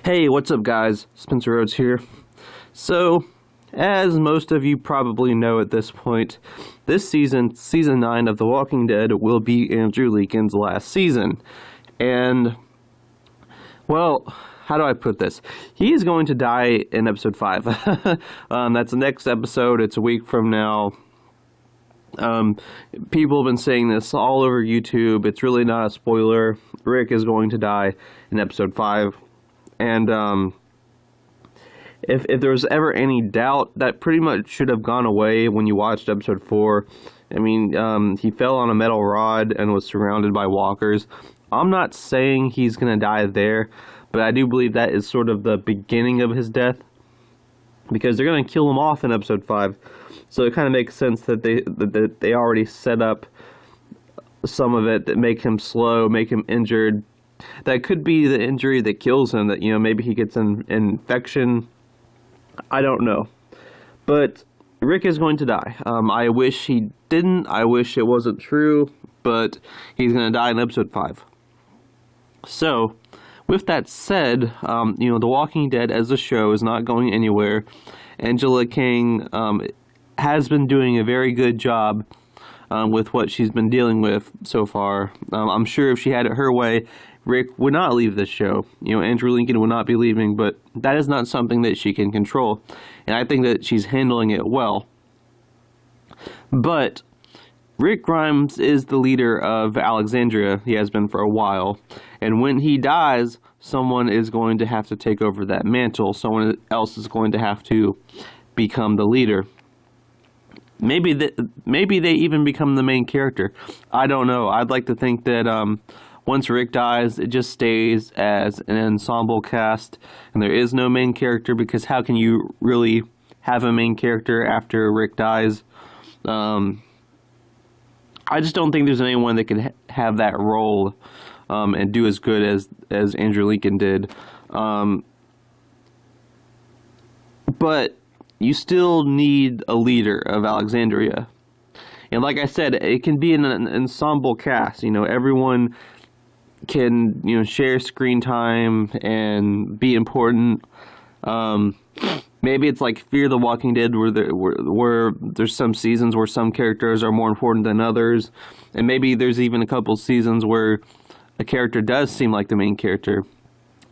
Hey, what's up guys? Spencer Rhodes here. So, as most of you probably know at this point, this season, Season 9 of The Walking Dead, will be Andrew Lincoln's last season. And, well, how do I put this? He is going to die in Episode 5. That's the next episode. It's a week from now. People have been saying this all over YouTube. It's really not a spoiler. Rick is going to die in Episode 5. And if there was ever any doubt, that pretty much should have gone away when you watched Episode 4. I mean, he fell on a metal rod and was surrounded by walkers. I'm not saying he's going to die there, but I do believe that is sort of the beginning of his death, because they're going to kill him off in Episode 5. So it kind of makes sense that they already set up some of it that make him slow, make him injured. That could be the injury that kills him, that, you know, maybe he gets an infection. I don't know. But Rick is going to die. I wish he didn't. I wish it wasn't true. But he's going to die in Episode 5. So, with that said, you know, The Walking Dead as a show is not going anywhere. Angela King has been doing a very good job with what she's been dealing with so far. I'm sure if she had it her way, Rick would not leave this show. You know, Andrew Lincoln would not be leaving, but that is not something that she can control. And I think that she's handling it well. But Rick Grimes is the leader of Alexandria. He has been for a while. And when he dies, someone is going to have to take over that mantle. Someone else is going to have to become the leader. Maybe they even become the main character. I don't know. I'd like to think that once Rick dies, it just stays as an ensemble cast, and there is no main character, because how can you really have a main character after Rick dies? I just don't think there's anyone that could have that role and do as good as Andrew Lincoln did. But you still need a leader of Alexandria. And like I said, it can be an ensemble cast. You know, everyone can, you know, share screen time and be important. Maybe it's like Fear the Walking Dead, where there's some seasons where some characters are more important than others, and maybe there's even a couple seasons where a character does seem like the main character.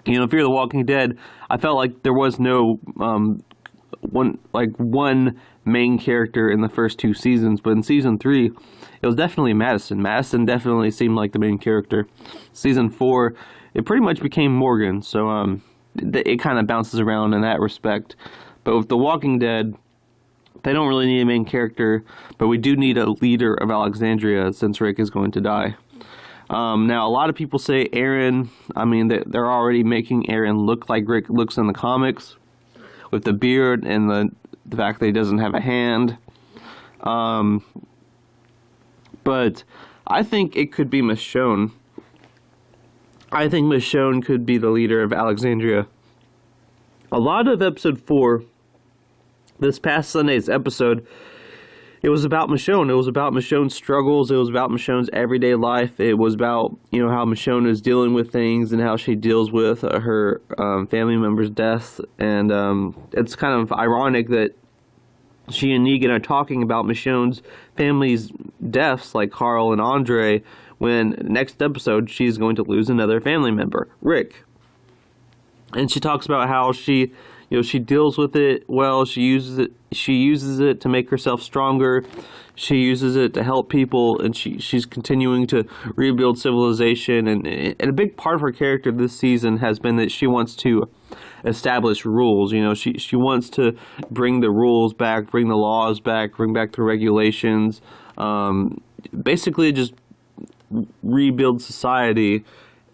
You know, Fear the Walking Dead, I felt like there was no one main character in the first two seasons, but in season 3, it was definitely Madison. Madison definitely seemed like the main character. Season 4, it pretty much became Morgan, so it kind of bounces around in that respect. But with The Walking Dead, they don't really need a main character, but we do need a leader of Alexandria since Rick is going to die. Now, a lot of people say Aaron. I mean, they're already making Aaron look like Rick looks in the comics, with the beard and the fact that he doesn't have a hand. But I think it could be Michonne. I think Michonne could be the leader of Alexandria. A lot of Episode 4, this past Sunday's episode, it was about Michonne. It was about Michonne's struggles. It was about Michonne's everyday life. It was about, you know, how Michonne is dealing with things and how she deals with her family members' deaths. And it's kind of ironic that she and Negan are talking about Michonne's family's deaths, like Carl and Andre, when next episode she's going to lose another family member, Rick. And she talks about how she deals with it well. She uses it to make herself stronger. She uses it to help people, and she's continuing to rebuild civilization. And a big part of her character this season has been that she wants to establish rules. You know, she wants to bring the rules back, bring the laws back, bring back the regulations. Basically, just rebuild society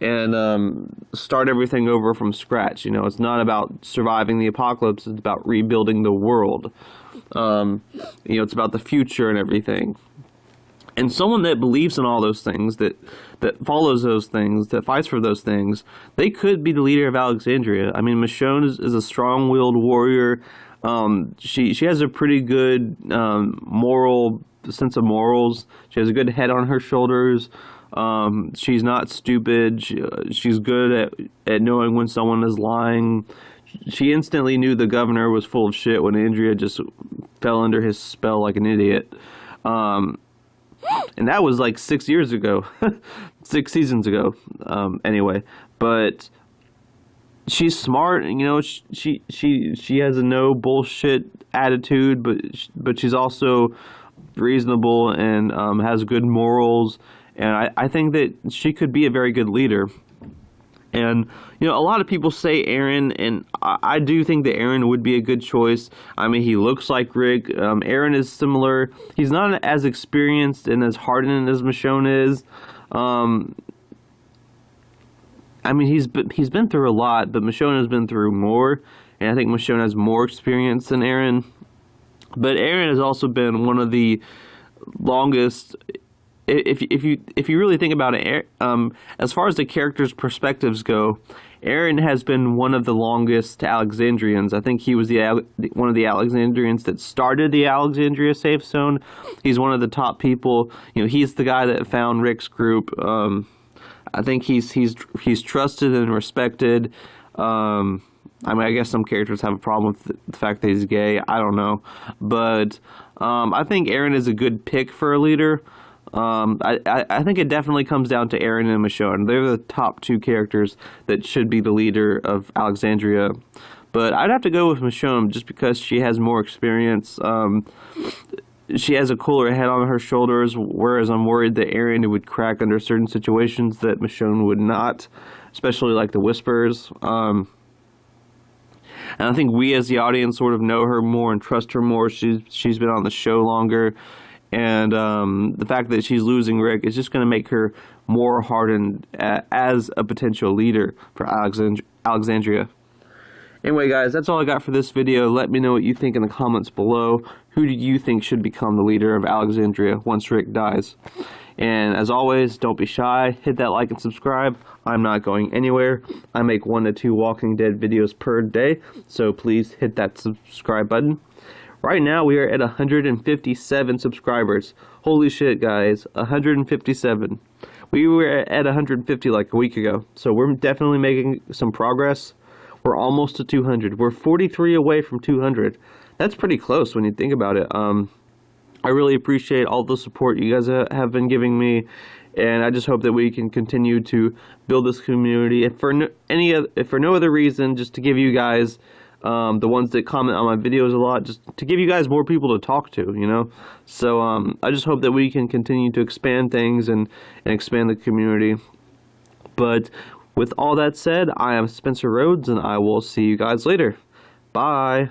and start everything over from scratch. You know, it's not about surviving the apocalypse, it's about rebuilding the world. You know, it's about the future and everything. And someone that believes in all those things, that follows those things, that fights for those things, they could be the leader of Alexandria. I mean, Michonne is a strong-willed warrior. She has a pretty good sense of morals. She has a good head on her shoulders. She's not stupid. She's good at knowing when someone is lying. She instantly knew the governor was full of shit when Andrea just fell under his spell like an idiot. And that was like 6 years ago, 6 seasons ago. Anyway, but she's smart. You know, she has a no bullshit attitude, but she's also reasonable and has good morals. And I think that she could be a very good leader. And, you know, a lot of people say Aaron, and I do think that Aaron would be a good choice. I mean, he looks like Rick. Aaron is similar. He's not as experienced and as hardened as Michonne is. I mean, he's been through a lot, but Michonne has been through more. And I think Michonne has more experience than Aaron. But Aaron has also been one of the longest... If you really think about it, as far as the characters' perspectives go, Aaron has been one of the longest Alexandrians. I think he was one of the Alexandrians that started the Alexandria safe zone. He's one of the top people. You know, he's the guy that found Rick's group. I think he's trusted and respected. I mean, I guess some characters have a problem with the fact that he's gay. I don't know, but I think Aaron is a good pick for a leader. I think it definitely comes down to Aaron and Michonne. They're the top two characters that should be the leader of Alexandria. But I'd have to go with Michonne just because she has more experience. She has a cooler head on her shoulders, whereas I'm worried that Aaron would crack under certain situations that Michonne would not, especially like the Whispers. And I think we as the audience sort of know her more and trust her more. She's been on the show longer. And the fact that she's losing Rick is just going to make her more hardened as a potential leader for Alexandria. Anyway, guys, that's all I got for this video. Let me know what you think in the comments below. Who do you think should become the leader of Alexandria once Rick dies? And as always, don't be shy. Hit that like and subscribe. I'm not going anywhere. I make 1 to 2 Walking Dead videos per day, so please hit that subscribe button. Right now, we are at 157 subscribers. Holy shit, guys. 157. We were at 150 like a week ago. So we're definitely making some progress. We're almost to 200. We're 43 away from 200. That's pretty close when you think about it. I really appreciate all the support you guys have been giving me. And I just hope that we can continue to build this community. If for no other reason, just to give you guys... the ones that comment on my videos a lot, just to give you guys more people to talk to, you know. So I just hope that we can continue to expand things and expand the community. But with all that said, I am Spencer Rhodes, and I will see you guys later. Bye.